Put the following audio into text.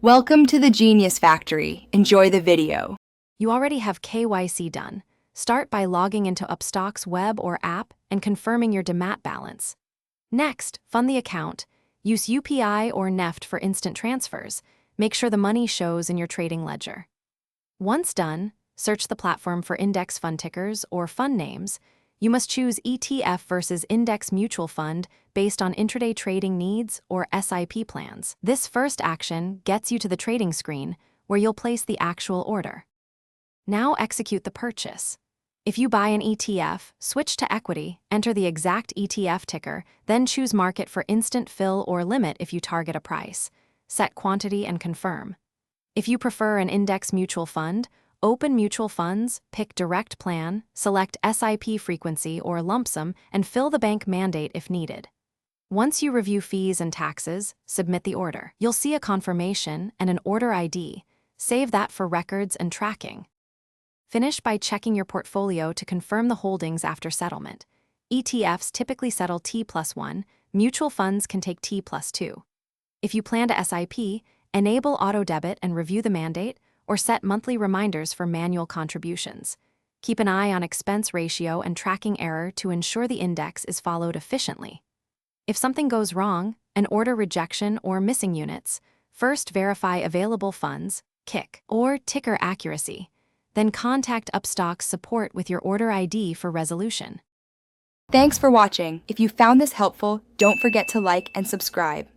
Welcome to the Genius Factory. Enjoy the video. You already have KYC done. Start by logging into Upstox web or app and confirming your demat balance. Next, fund the account. Use UPI or NEFT for instant transfers. Make sure the money shows in your trading ledger. Once done, search the platform for index fund tickers or fund names. You must choose ETF versus index mutual fund based on intraday trading needs or SIP plans. This first action gets you to the trading screen where you'll place the actual order. Now execute the purchase. If you buy an ETF, switch to equity, enter the exact ETF ticker, then choose market for instant fill or limit if you target a price. Set quantity and confirm. If you prefer an index mutual fund, open mutual funds, pick direct plan, select SIP frequency or lump sum, and fill the bank mandate if needed. Once you review fees and taxes, submit the order. You'll see a confirmation and an order ID. Save that for records and tracking. Finish by checking your portfolio to confirm the holdings after settlement. ETFs typically settle T+1, mutual funds can take T+2. If you plan to SIP, enable auto debit and review the mandate, or set monthly reminders for manual contributions. Keep an eye on expense ratio and tracking error to ensure the index is followed efficiently. If something goes wrong, an order rejection or missing units, first verify available funds, KIC, or ticker accuracy. Then contact Upstox support with your order ID for resolution. Thanks for watching. If you found this helpful, don't forget to like and subscribe.